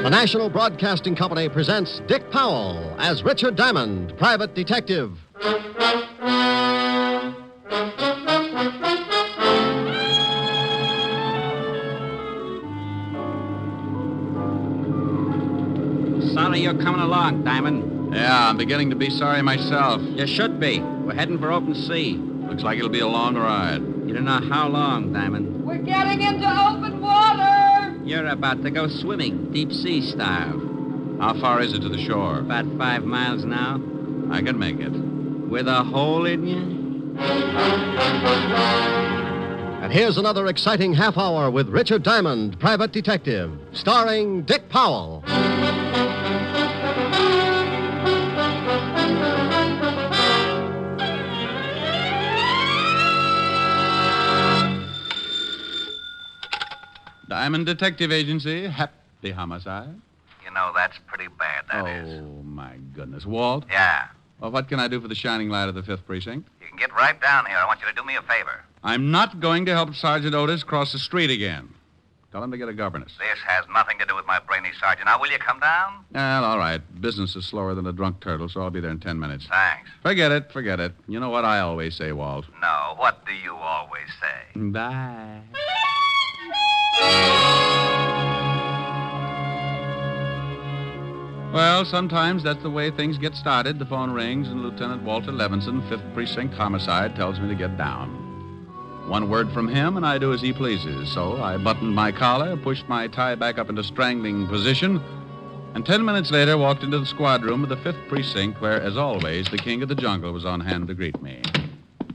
The National Broadcasting Company presents Dick Powell as Richard Diamond, private detective. Sorry you're coming along, Diamond. Yeah, I'm beginning to be sorry myself. You should be. We're heading for open sea. Looks like it'll be a long ride. You don't know how long, Diamond. We're getting into open water. You're about to go swimming, deep sea style. How far is it to the shore? About 5 miles now. I can make it. With a hole in you? And here's another exciting half hour with Richard Diamond, private detective, starring Dick Powell. Diamond Detective Agency, happy homicide. You know, that's pretty bad, that is. Oh, my goodness. Walt? Yeah. Well, what can I do for the shining light of the 5th Precinct? You can get right down here. I want you to do me a favor. I'm not going to help Sergeant Otis cross the street again. Tell him to get a governess. This has nothing to do with my brainy sergeant. Now, will you come down? Well, all right. Business is slower than a drunk turtle, so I'll be there in 10 minutes. Thanks. Forget it. You know what I always say, Walt. No, what do you always say? Bye. Well, sometimes that's the way things get started. The phone rings, and Lieutenant Walter Levinson, 5th Precinct Homicide, tells me to get down. One word from him, and I do as he pleases. So I buttoned my collar, pushed my tie back up into strangling position, and 10 minutes later walked into the squad room of the 5th Precinct, where, as always, the king of the jungle was on hand to greet me.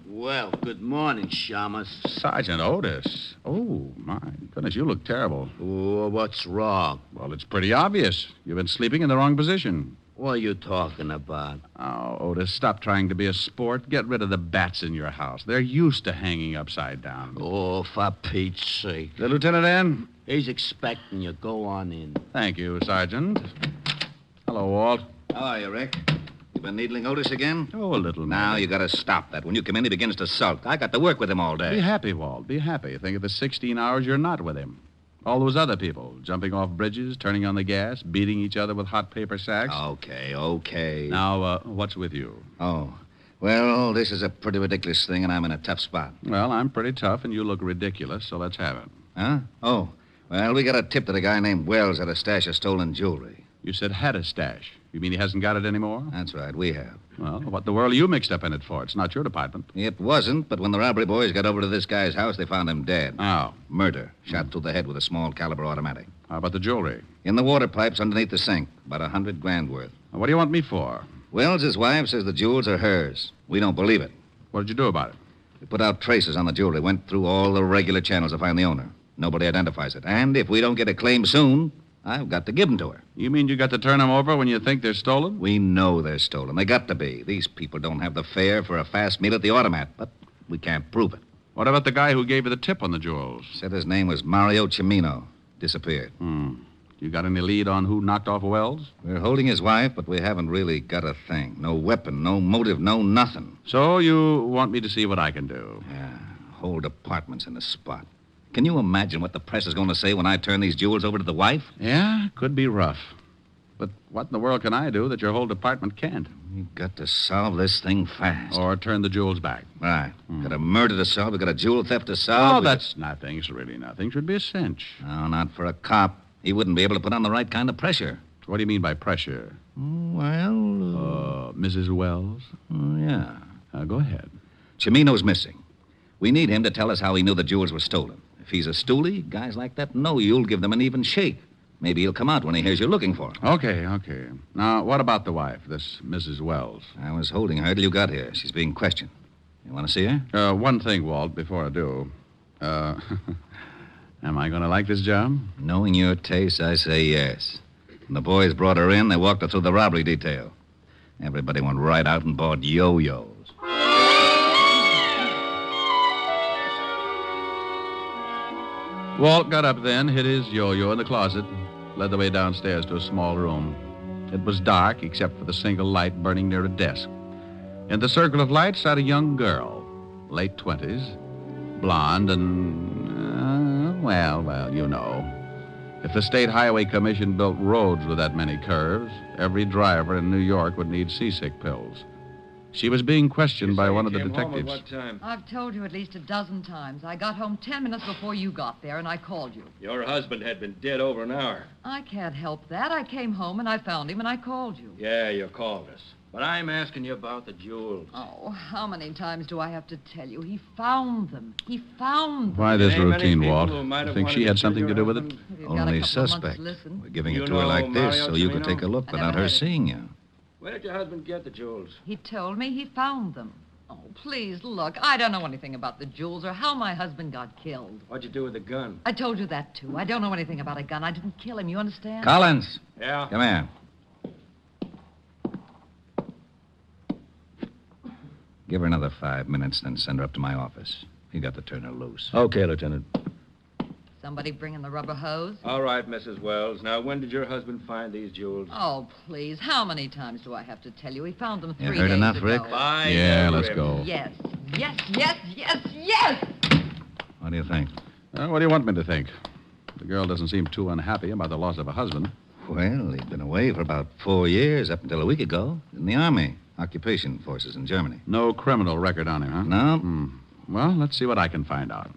Well, good morning, Shamus. Sergeant Otis. Oh, my goodness, you look terrible. Oh, what's wrong? Well, it's pretty obvious. You've been sleeping in the wrong position. What are you talking about? Oh, Otis, stop trying to be a sport. Get rid of the bats in your house. They're used to hanging upside down. Oh, for Pete's sake. The lieutenant in? He's expecting you. Go on in. Thank you, Sergeant. Hello, Walt. How are you, Rick? You been needling Otis again? Oh, a little. Now, maybe. you got to stop that. When you come in, he begins to sulk. I got to work with him all day. Be happy, Walt. Be happy. Think of the 16 hours you're not with him. All those other people, jumping off bridges, turning on the gas, beating each other with hot paper sacks. Okay. Now, what's with you? Oh, well, this is a pretty ridiculous thing, and I'm in a tough spot. Well, I'm pretty tough, and you look ridiculous, so let's have it. Huh? Oh, well, we got a tip that a guy named Wells had a stash of stolen jewelry. You said had a stash. You mean he hasn't got it anymore? That's right, we have. Well, what the world are you mixed up in it for? It's not your department. It wasn't, but when the robbery boys got over to this guy's house, they found him dead. Oh. Murder. Shot through the head with a small caliber automatic. How about the jewelry? In the water pipes underneath the sink. About $100,000 worth. What do you want me for? Wells' wife says the jewels are hers. We don't believe it. What did you do about it? We put out traces on the jewelry, went through all the regular channels to find the owner. Nobody identifies it. And if we don't get a claim soon, I've got to give them to her. You mean you got to turn them over when you think they're stolen? We know they're stolen. They got to be. These people don't have the fare for a fast meal at the automat, but we can't prove it. What about the guy who gave you the tip on the jewels? Said his name was Mario Cimino. Disappeared. You got any lead on who knocked off Wells? We're holding his wife, but we haven't really got a thing. No weapon, no motive, no nothing. So you want me to see what I can do? Yeah, whole department's in the spot. Can you imagine what the press is going to say when I turn these jewels over to the wife? Yeah, could be rough. But what in the world can I do that your whole department can't? We've got to solve this thing fast. Or turn the jewels back? Right. Got a murder to solve. We got a jewel theft to solve. Oh, that's nothing. It's really nothing. Should be a cinch. No, not for a cop. He wouldn't be able to put on the right kind of pressure. What do you mean by pressure? Well... Mrs. Wells? Yeah. Go ahead. Cimino's missing. We need him to tell us how he knew the jewels were stolen. If he's a stoolie, guys like that know you'll give them an even shake. Maybe he'll come out when he hears you're looking for him. Okay. Now, what about the wife, this Mrs. Wells? I was holding her till you got here. She's being questioned. You want to see her? One thing, Walt, before I do. Am I going to like this job? Knowing your taste, I say yes. When the boys brought her in, they walked her through the robbery detail. Everybody went right out and bought yo-yos. Walt got up then, hid his yo-yo in the closet, led the way downstairs to a small room. It was dark, except for the single light burning near a desk. In the circle of light sat a young girl, late 20s, blonde and, well, you know. If the State Highway Commission built roads with that many curves, every driver in New York would need seasick pills. She was being questioned by one of the detectives. What time? I've told you at least a dozen times. I got home 10 minutes before you got there, and I called you. Your husband had been dead over an hour. I can't help that. I came home, and I found him, and I called you. Yeah, you called us. But I'm asking you about the jewels. Oh, how many times do I have to tell you? He found them. He found them. Why this There ain't many routine, people Walt? who might You have think she wanted had to something kill to do your with it? husband. If you've got a Only couple of months suspect. to listen. We're giving You it to her like know this Mario so you can Cimino? take a look I without never her heard of him. seeing you. Where did your husband get the jewels? He told me he found them. Oh, please, look. I don't know anything about the jewels or how my husband got killed. What'd you do with the gun? I told you that, too. I don't know anything about a gun. I didn't kill him. You understand? Collins, Yeah. come here. Give her another 5 minutes, then send her up to my office. You got to turn her loose. Okay, Lieutenant. Somebody bringing the rubber hose? All right, Mrs. Wells. Now, when did your husband find these jewels? Oh, please. How many times do I have to tell you? He found them You 3 heard days enough, ago. Rick? Fine. Yeah, let's go. Yes. Yes, yes, yes, yes! What do you think? What do you want me to think? The girl doesn't seem too unhappy about the loss of a husband. Well, he'd been away for about 4 years, up until a week ago, in the Army, occupation forces in Germany. No criminal record on him, huh? No? Well, let's see what I can find out.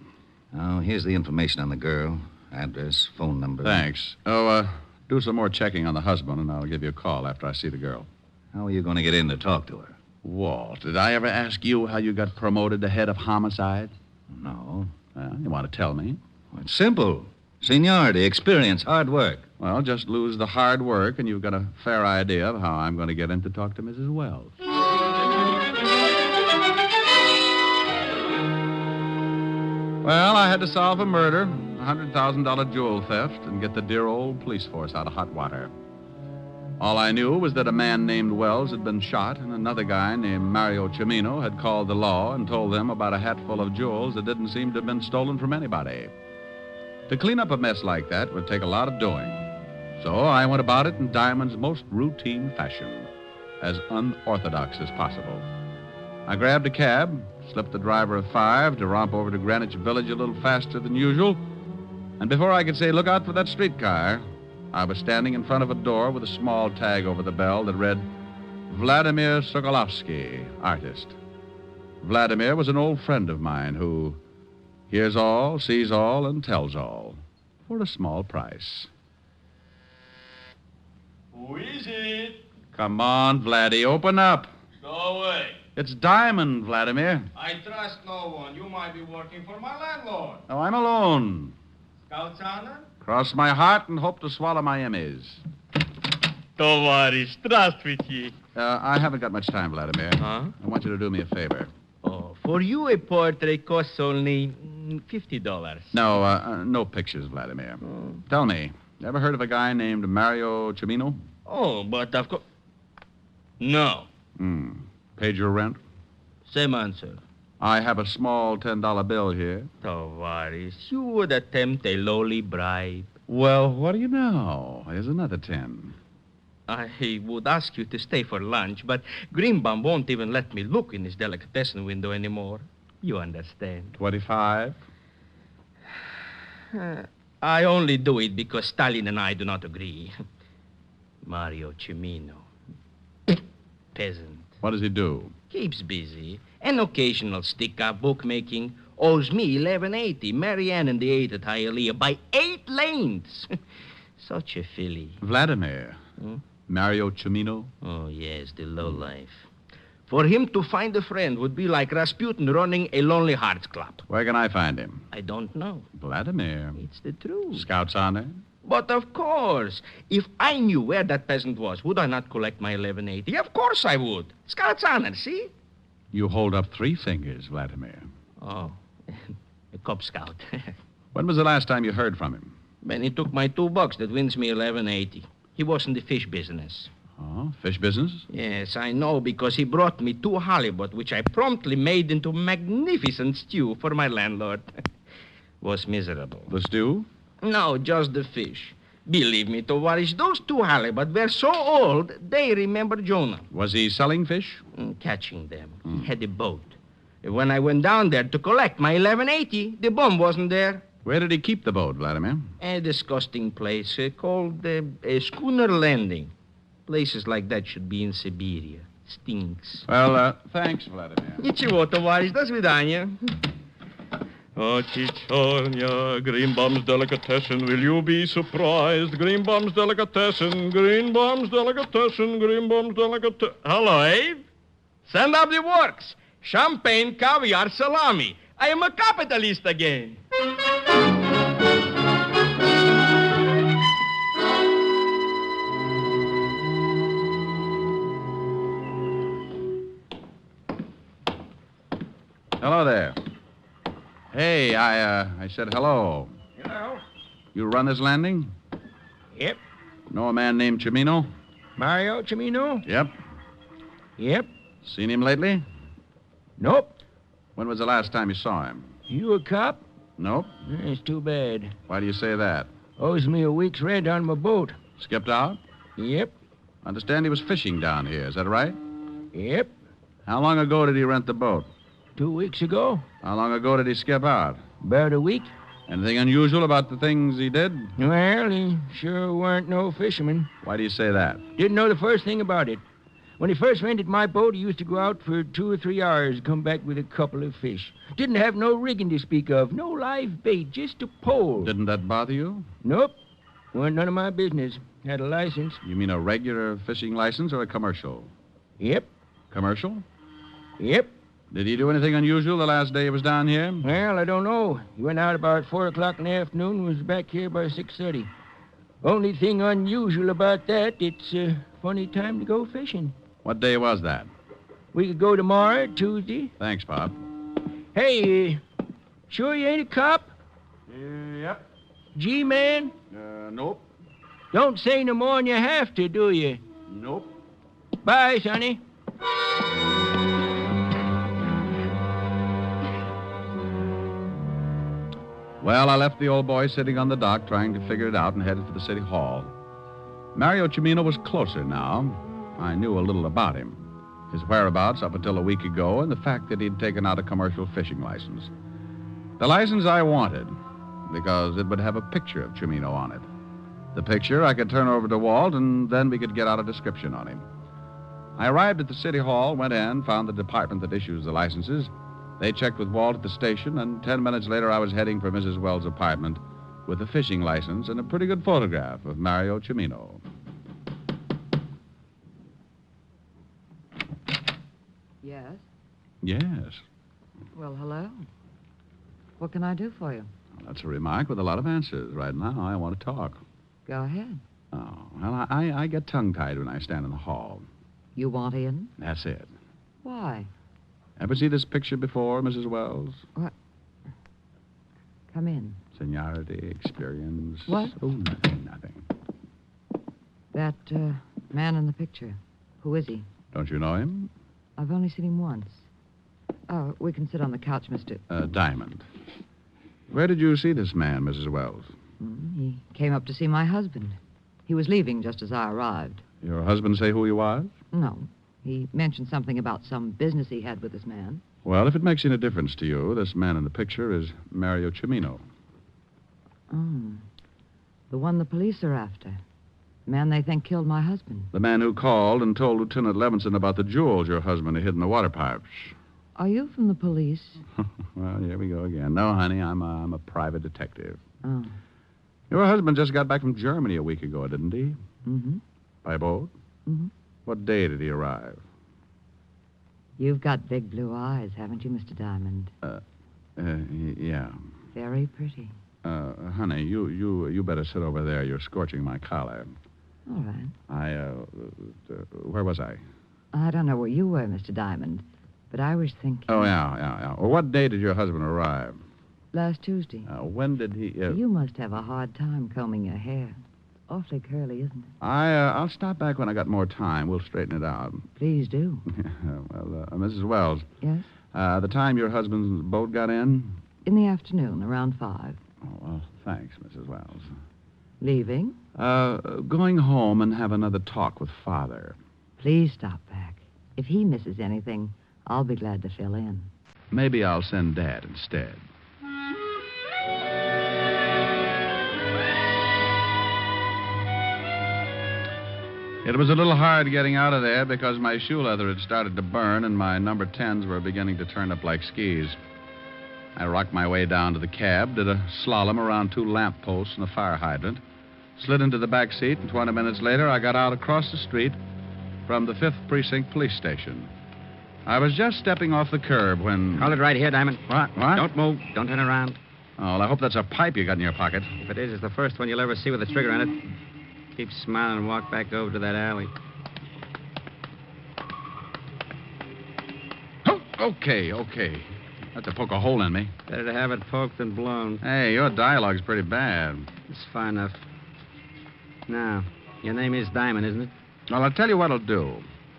Oh, here's the information on the girl. Address, phone number. Thanks. Oh, do some more checking on the husband, and I'll give you a call after I see the girl. How are you going to get in to talk to her? Walt, did I ever ask you how you got promoted to head of homicide? No. Well, you want to tell me? Well, it's simple. Seniority, experience, hard work. Well, just lose the hard work, and you've got a fair idea of how I'm going to get in to talk to Mrs. Wells. Well, I had to solve a murder, a $100,000 jewel theft, and get the dear old police force out of hot water. All I knew was that a man named Wells had been shot, and another guy named Mario Cimino had called the law and told them about a hatful of jewels that didn't seem to have been stolen from anybody. To clean up a mess like that would take a lot of doing. So I went about it in Diamond's most routine fashion, as unorthodox as possible. I grabbed a cab, slipped the driver a $5 to romp over to Greenwich Village a little faster than usual, and before I could say, "Look out for that streetcar," I was standing in front of a door with a small tag over the bell that read, "Vladimir Sokolovsky, artist." Vladimir was an old friend of mine who hears all, sees all, and tells all for a small price. Who is it? Come on, Vladdy, open up. Go away. It's Diamond, Vladimir. I trust no one. You might be working for my landlord. Oh, I'm alone. Scout's honor? Cross my heart and hope to swallow my Emmys. Товарищ, здравствуйте. I haven't got much time, Vladimir. Huh? I want you to do me a favor. Oh, for you a portrait costs only $50. No, no pictures, Vladimir. Tell me, ever heard of a guy named Mario Cimino? Oh, but of course... No. Paid your rent? Same answer. I have a small $10 bill here. Tavares, you would attempt a lowly bribe. Well, what do you know? Here's another 10. I would ask you to stay for lunch, but Greenbaum won't even let me look in his delicatessen window anymore. You understand. 25. I only do it because Stalin and I do not agree. Mario Cimino. Peasant. What does he do? Keeps busy. An occasional stick-up bookmaking. Owes me $11.80. Marianne and the 8 at Hialeah by 8 lanes. Such a filly. Vladimir. Hmm? Mario Cimino? Oh, yes, the lowlife. For him to find a friend would be like Rasputin running a Lonely Hearts Club. Where can I find him? I don't know. Vladimir. It's the truth. Scout's honor? But of course, if I knew where that peasant was, would I not collect my $11.80? Of course I would. Scout's honor, see? You hold up 3 fingers, Vladimir. Oh, a Cub Scout. When was the last time you heard from him? When he took my $2 that wins me $11.80. He was in the fish business. Oh, fish business? Yes, I know, because he brought me 2 halibut, which I promptly made into magnificent stew for my landlord. Was miserable. The stew? No, just the fish. Believe me, Tovarish, those 2 halibut were so old, they remember Jonah. Was he selling fish? Catching them. He had a boat. When I went down there to collect my $11.80, the bum wasn't there. Where did he keep the boat, Vladimir? A disgusting place called Schooner Landing. Places like that should be in Siberia. Stinks. Well, thanks, Vladimir. Ничего, товарищ. До свидания. Oh, Chichonia, Greenbaum's delicatessen, will you be surprised? Greenbaum's delicatessen, Greenbaum's delicatessen, Greenbaum's delicatessen. Hello, Abe. Send up the works. Champagne, caviar, salami. I am a capitalist again. Hello there. Hey, I said hello. Hello. You run this landing? Yep. Know a man named Chimino? Mario Cimino? Yep. Yep. Seen him lately? Nope. When was the last time you saw him? You a cop? Nope. It's too bad. Why do you say that? Owes me a week's rent on my boat. Skipped out? Yep. Understand he was fishing down here, is that right? Yep. How long ago did he rent the boat? 2 weeks ago. How long ago did he skip out? About a week. Anything unusual about the things he did? Well, he sure weren't no fisherman. Why do you say that? Didn't know the first thing about it. When he first rented my boat, he used to go out for 2 or 3 hours and come back with a couple of fish. Didn't have no rigging to speak of, no live bait, just a pole. Didn't that bother you? Nope. Weren't none of my business. Had a license. You mean a regular fishing license or a commercial? Yep. Commercial? Yep. Did he do anything unusual the last day he was down here? Well, I don't know. He went out about 4 o'clock in the afternoon and was back here by 6:30. Only thing unusual about that, it's a funny time to go fishing. What day was that? We could go tomorrow, Tuesday. Thanks, Bob. Hey, sure you ain't a cop? Yep. G-man? Nope. Don't say no more than you have to, do you? Nope. Bye, Sonny. Well, I left the old boy sitting on the dock trying to figure it out and headed for the city hall. Mario Cimino was closer now. I knew a little about him. His whereabouts up until a week ago and the fact that he'd taken out a commercial fishing license. The license I wanted because it would have a picture of Cimino on it. The picture I could turn over to Walt and then we could get out a description on him. I arrived at the city hall, went in, found the department that issues the licenses. They checked with Walt at the station, and 10 minutes later I was heading for Mrs. Wells' apartment with a fishing license and a pretty good photograph of Mario Cimino. Yes? Yes. Well, hello. What can I do for you? That's a remark with a lot of answers. Right now, I want to talk. Go ahead. Oh, well, I get tongue-tied when I stand in the hall. You want in? That's it. Why? Ever see this picture before, Mrs. Wells? What? Come in. Seniority, experience. What? Oh, nothing. That man in the picture. Who is he? Don't you know him? I've only seen him once. Oh, we can sit on the couch, Mr. Diamond. Where did you see this man, Mrs. Wells? He came up to see my husband. He was leaving just as I arrived. Your husband say who he was? No. He mentioned something about some business he had with this man. Well, if it makes any difference to you, this man in the picture is Mario Cimino. Oh. The one the police are after. The man they think killed my husband. The man who called and told Lieutenant Levinson about the jewels your husband had hid in the water pipes. Are you from the police? Well, here we go again. No, honey, I'm a private detective. Oh. Your husband just got back from Germany a week ago, didn't he? Mm-hmm. By boat? Mm-hmm. What day did he arrive? You've got big blue eyes, haven't you, Mr. Diamond? Yeah. Very pretty. Honey, you better sit over there. You're scorching my collar. All right. Where was I? I don't know where you were, Mr. Diamond, but I was thinking... Oh, yeah. Well, what day did your husband arrive? Last Tuesday. When did he... You must have a hard time combing your hair. Awfully curly, isn't it? I'll stop back when I got more time. We'll straighten it out. Please do. Well, Mrs. Wells. Yes? The time your husband's boat got in? In the afternoon, around 5. Oh, well, thanks, Mrs. Wells. Leaving? Going home and have another talk with Father. Please stop back. If he misses anything, I'll be glad to fill in. Maybe I'll send Dad instead. It was a little hard getting out of there because my shoe leather had started to burn and my number 10s were beginning to turn up like skis. I rocked my way down to the cab, did a slalom around 2 lamp posts and a fire hydrant, slid into the back seat, and 20 minutes later I got out across the street from the 5th Precinct Police Station. I was just stepping off the curb when... Hold it right here, Diamond. What? Don't move. Don't turn around. Oh, well, I hope that's a pipe you got in your pocket. If it is, it's the first one you'll ever see with a trigger on it. Keep smiling and walk back over to that alley. Oh, okay. That's to poke a hole in me. Better to have it poked than blown. Hey, your dialogue's pretty bad. It's far enough. Now, your name is Diamond, isn't it? Well, I'll tell you what I'll do.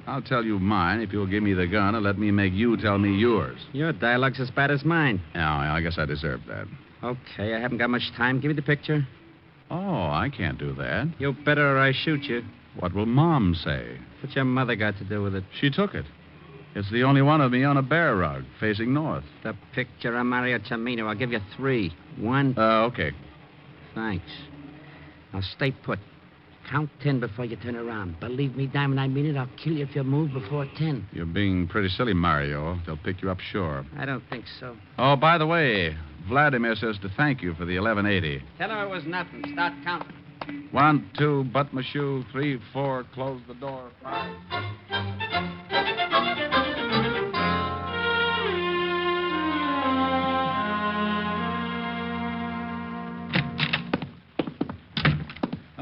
I'll tell you mine if you'll give me the gun and let me make you tell me yours. Your dialogue's as bad as mine. Yeah, I guess I deserve that. Okay, I haven't got much time. Give me the picture. Oh, I can't do that. You better or I shoot you. What will Mom say? What's your mother got to do with it? She took it. It's the only one of me on a bear rug, facing north. The picture of Mario Cimino. I'll give you 3. 1. Okay. Thanks. Now stay put. Count 10 before you turn around. Believe me, Diamond, I mean it. I'll kill you if you move before 10. You're being pretty silly, Mario. They'll pick you up sure. I don't think so. Oh, by the way, Vladimir says to thank you for the 1180. Tell him it was nothing. Start counting. 1, 2, butt my shoe. 3, 4, close the door. 5.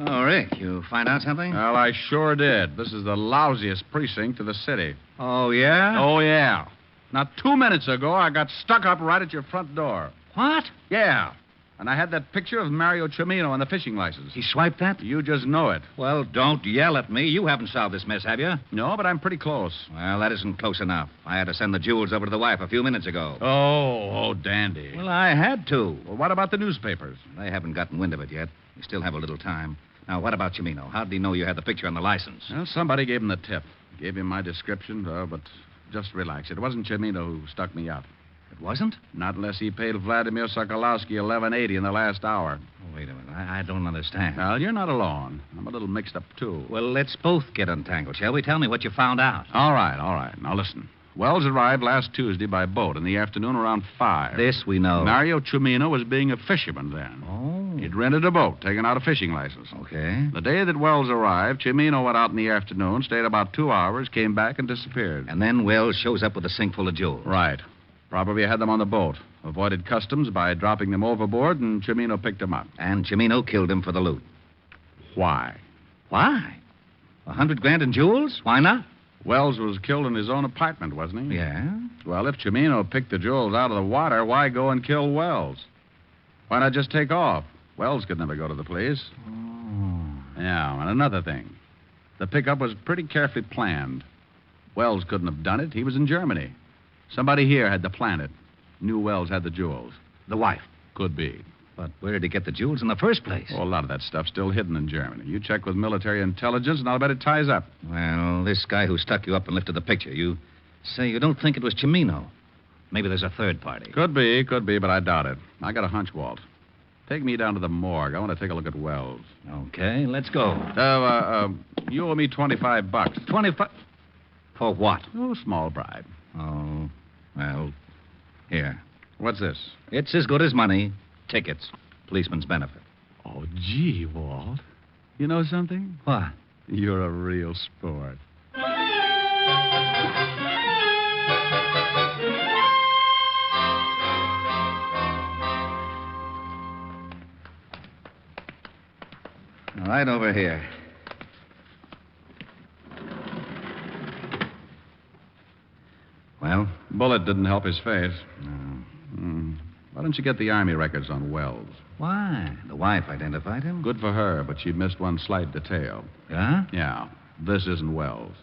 Oh, Rick, you find out something? Well, I sure did. This is the lousiest precinct of the city. Oh, yeah? Oh, yeah. Now, 2 minutes ago, I got stuck up right at your front door. What? Yeah. And I had that picture of Mario Cimino on the fishing license. He swiped that? You just know it. Well, don't yell at me. You haven't solved this mess, have you? No, but I'm pretty close. Well, that isn't close enough. I had to send the jewels over to the wife a few minutes ago. Oh, dandy. Well, I had to. Well, what about the newspapers? They haven't gotten wind of it yet. We still have a little time. Now, what about Cimino? How did he know you had the picture on the license? Well, somebody gave him the tip. Gave him my description, but just relax. It wasn't Cimino who stuck me up. It wasn't? Not unless he paid Vladimir Sokolowski 1180 in the last hour. Oh, wait a minute. I don't understand. Well, you're not alone. I'm a little mixed up, too. Well, let's both get untangled, shall we? Tell me what you found out. All right. Now, listen. Wells arrived last Tuesday by boat in the afternoon around 5. This we know. Mario Cimino was being a fisherman then. Oh. He'd rented a boat, taken out a fishing license. Okay. The day that Wells arrived, Cimino went out in the afternoon, stayed about 2 hours, came back, and disappeared. And then Wells shows up with a sink full of jewels. Right. Probably had them on the boat. Avoided customs by dropping them overboard, and Cimino picked them up. And Cimino killed him for the loot. Why? Why? $100,000 in jewels? Why not? Wells was killed in his own apartment, wasn't he? Yeah. Well, if Cimino picked the jewels out of the water, why go and kill Wells? Why not just take off? Wells could never go to the police. Oh. Yeah, and another thing. The pickup was pretty carefully planned. Wells couldn't have done it. He was in Germany. Somebody here had to plan it. Knew Wells had the jewels. The wife. Could be. But where did he get the jewels in the first place? Oh, a lot of that stuff's still hidden in Germany. You check with military intelligence, and I'll bet it ties up. Well, this guy who stuck you up and lifted the picture, you say you don't think it was Cimino. Maybe there's a third party. Could be, but I doubt it. I got a hunch, Walt. Take me down to the morgue. I want to take a look at Wells. Okay, let's go. You owe me $25. 25? For what? Oh, small bribe. Oh, well, here. What's this? It's as good as money. Tickets. Policeman's benefit. Oh, gee, Walt. You know something? What? You're a real sport. Right over here. Well? Bullet didn't help his face. No. Why don't you get the Army records on Wells? Why? The wife identified him? Good for her, but she missed one slight detail. Yeah? Yeah. This isn't Wells.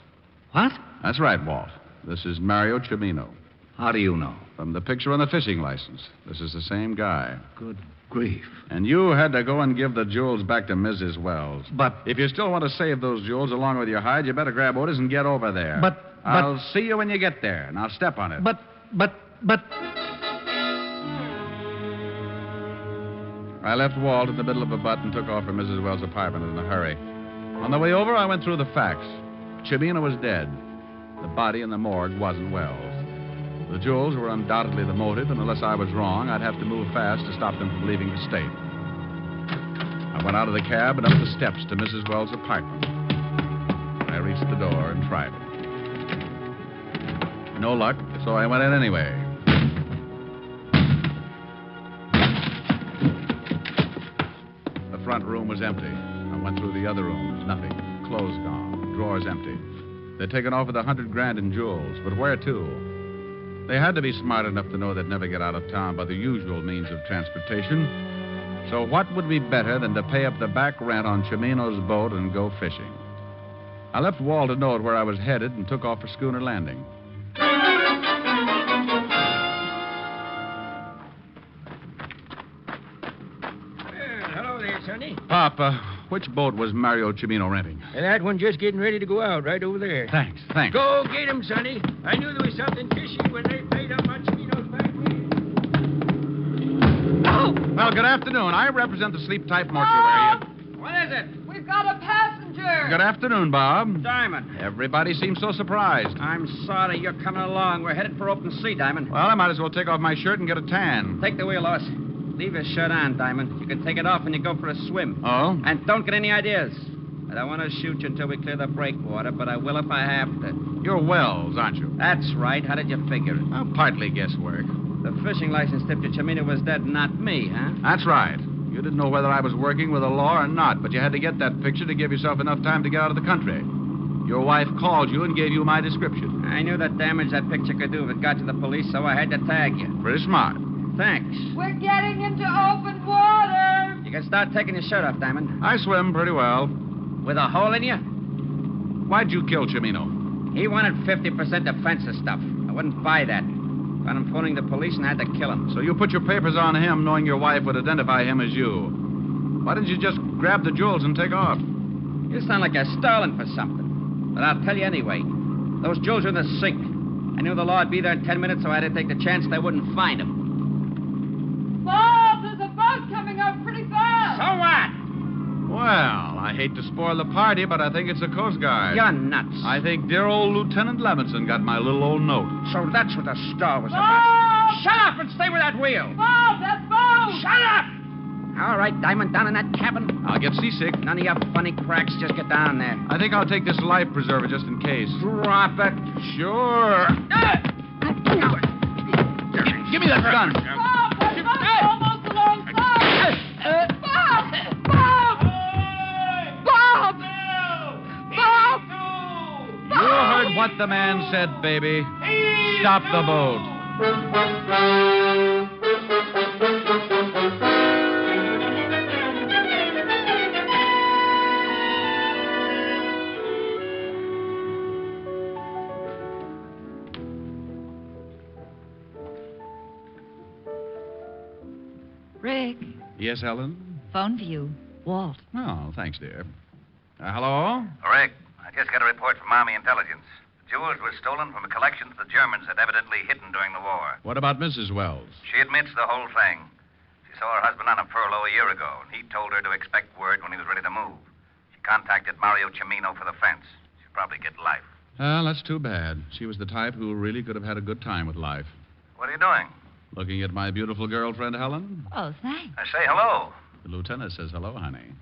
What? That's right, Walt. This is Mario Cimino. How do you know? From the picture on the fishing license. This is the same guy. Good grief. And you had to go and give the jewels back to Mrs. Wells. But... If you still want to save those jewels along with your hide, you better grab Otis and get over there. But... I'll see you when you get there. Now step on it. But... I left Walt in the middle of a butt and took off for Mrs. Wells' apartment in a hurry. On the way over, I went through the facts. Chimino was dead. The body in the morgue wasn't Wells. The jewels were undoubtedly the motive, and unless I was wrong, I'd have to move fast to stop them from leaving the state. I went out of the cab and up the steps to Mrs. Wells' apartment. I reached the door and tried it. No luck, so I went in anyway. The front room was empty. I went through the other rooms. Nothing. Clothes gone. Drawers empty. They'd taken off with $100,000 in jewels, but where to? They had to be smart enough to know they'd never get out of town by the usual means of transportation. So what would be better than to pay up the back rent on Chimino's boat and go fishing? I left Walt a note where I was headed and took off for Schooner Landing. Hello there, Sonny. Pop, which boat was Mario Chimino renting? That one just getting ready to go out, right over there. Thanks. Go get him, Sonny. I knew there was something fishy when they paid up on Chimino's back rent. Oh! Well, good afternoon. I represent the sleep-type mortuary. What is it? We've got a passenger. Good afternoon, Bob. Diamond. Everybody seems so surprised. I'm sorry you're coming along. We're headed for open sea, Diamond. Well, I might as well take off my shirt and get a tan. Take the wheel, Lois. Leave your shirt on, Diamond. You can take it off when you go for a swim. Oh? And don't get any ideas. I don't want to shoot you until we clear the breakwater, but I will if I have to. You're Wells, aren't you? That's right. How did you figure it? Well, partly guesswork. The fishing license tipped you Chimino was dead, not me, huh? That's right. You didn't know whether I was working with the law or not, but you had to get that picture to give yourself enough time to get out of the country. Your wife called you and gave you my description. I knew the damage that picture could do if it got to the police, so I had to tag you. Pretty smart. Thanks. We're getting into open water. You can start taking your shirt off, Diamond. I swim pretty well. With a hole in you? Why'd you kill Chimino? He wanted 50% defensive stuff. I wouldn't buy that. Found him phoning the police and I had to kill him. So you put your papers on him knowing your wife would identify him as you. Why didn't you just grab the jewels and take off? You sound like you're stalling for something. But I'll tell you anyway. Those jewels are in the sink. I knew the law would be there in 10 minutes, so I had to take the chance they wouldn't find them. Bob, there's a boat coming up pretty fast. So what? Well, I hate to spoil the party, but I think it's the Coast Guard. You're nuts. I think dear old Lieutenant Levinson got my little old note. So that's what the star was Bob! about. Shut up and stay with that wheel. Bob, that boat. Shut up! All right, Diamond, down in that cabin. I'll get seasick. None of your funny cracks. Just get down there. I think I'll take this life preserver just in case. Drop it. Sure. Give me that gun. Bob, that boat's almost alongside. Bob! Bob! Bob! Bob! You heard what the man said, baby. Stop the boat. Rick, Yes, Helen? phone for you. Walt. Oh, thanks, dear. Hello? Rick, I just got a report from Army Intelligence. The jewels were stolen from a collection the Germans had evidently hidden during the war. What about Mrs. Wells? She admits the whole thing. She saw her husband on a furlough a year ago, and he told her to expect word when he was ready to move. She contacted Mario Chimino for the fence. She'll probably get life. Well, that's too bad. She was the type who really could have had a good time with life. What are you doing? Looking at my beautiful girlfriend, Helen? Oh, thanks. I say hello. The lieutenant says hello, honey.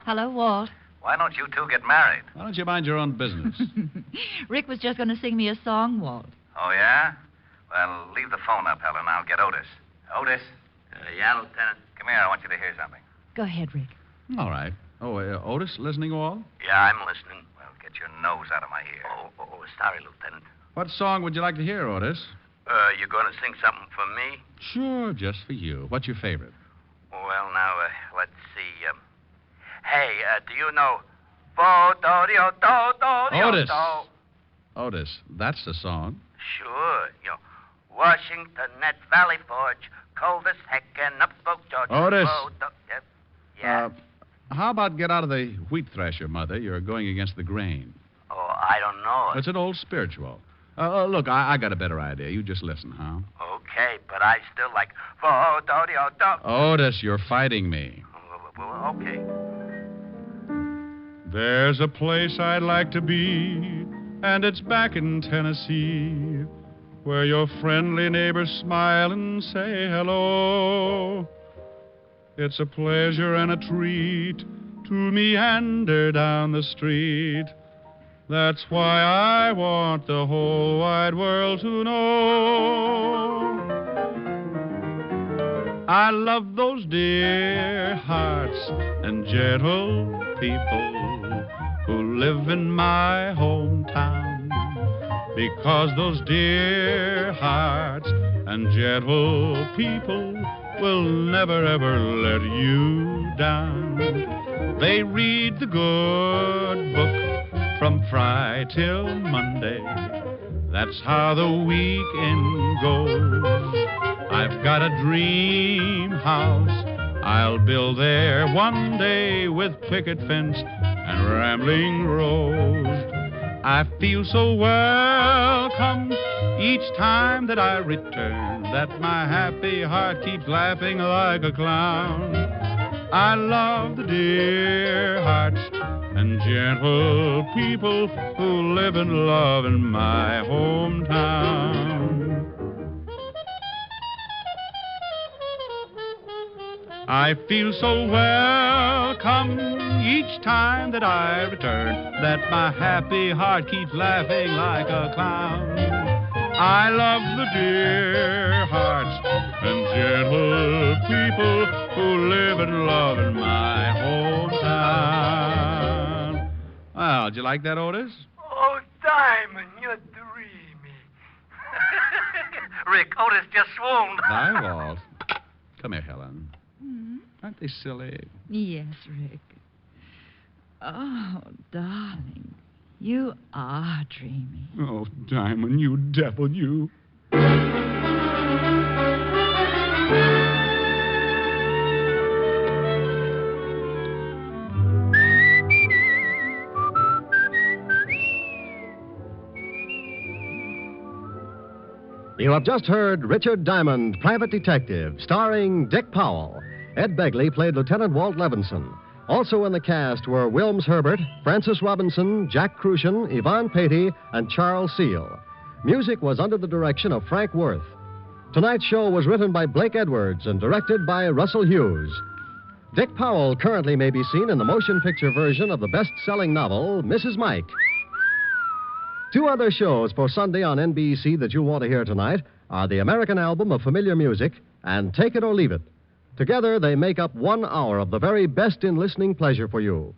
Hello, Walt. Why don't you two get married? Why don't you mind your own business? Rick was just going to sing me a song, Walt. Oh, yeah? Well, leave the phone up, Helen. I'll get Otis. Otis? Yeah, Lieutenant. Come here. I want you to hear something. Go ahead, Rick. All right. Oh, Otis, listening all? Yeah, I'm listening. Well, get your nose out of my ear. Sorry, Lieutenant. What song would you like to hear, Otis? You going to sing something for me? Sure, just for you. What's your favorite? Well, now, let's see. Hey, do you know... Otis. Otis, that's the song. Sure. You know, Washington at Valley Forge, cold as heck, and up spoke George. Otis. Yep. Yeah. How about get out of the wheat thresher, Mother? You're going against the grain. Oh, I don't know. It's an old spiritual. Look, I got a better idea. You just listen, huh? Okay, but I still like... Otis, you're fighting me. Well, okay. There's a place I'd like to be, and it's back in Tennessee, where your friendly neighbors smile and say hello. It's a pleasure and a treat to meander down the street. That's why I want the whole wide world to know. I love those dear hearts and gentle people who live in my hometown, because those dear hearts and gentle people will never ever let you down. They read the good book from Friday till Monday. That's how the weekend goes. I've got a dream house I'll build there one day, with picket fence and rambling rose. I feel so welcome each time that I return, that my happy heart keeps laughing like a clown. I love the dear hearts and gentle people who live and love in my hometown. I feel so welcome each time that I return, that my happy heart keeps laughing like a clown. I love the dear hearts and gentle people who live and love in my hometown. Well, did you like that, Otis? Oh, Diamond, you're dreamy. Rick, Otis just swooned. Hi, Walt. Come here, Helen. Aren't they silly? Yes, Rick. Oh, darling, you are dreamy. Oh, Diamond, you devil, you. You have just heard Richard Diamond, Private Detective, starring Dick Powell. Ed Begley played Lieutenant Walt Levinson. Also in the cast were Wilms Herbert, Francis Robinson, Jack Crucian, Yvonne Patey, and Charles Seal. Music was under the direction of Frank Worth. Tonight's show was written by Blake Edwards and directed by Russell Hughes. Dick Powell currently may be seen in the motion picture version of the best-selling novel, Mrs. Mike. Two other shows for Sunday on NBC that you'll want to hear tonight are the American Album of Familiar Music and Take It or Leave It. Together, they make up 1 hour of the very best in listening pleasure for you.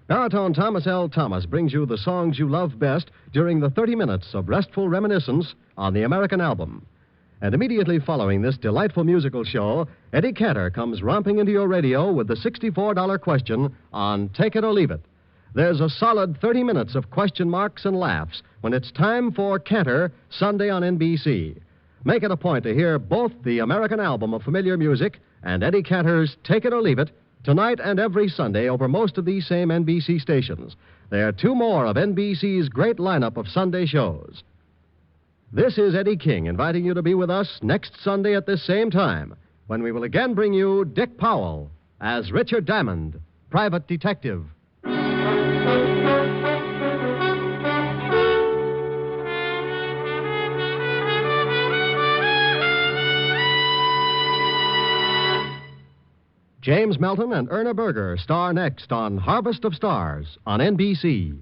Baritone Thomas L. Thomas brings you the songs you love best during the 30 minutes of restful reminiscence on the American Album. And immediately following this delightful musical show, Eddie Cantor comes romping into your radio with the $64 question on Take It or Leave It. There's a solid 30 minutes of question marks and laughs when it's time for Cantor, Sunday on NBC. Make it a point to hear both the American Album of Familiar Music and Eddie Cantor's Take It or Leave It tonight and every Sunday over most of these same NBC stations. There are 2 more of NBC's great lineup of Sunday shows. This is Eddie King inviting you to be with us next Sunday at this same time, when we will again bring you Dick Powell as Richard Diamond, Private Detective. James Melton and Erna Berger star next on Harvest of Stars on NBC.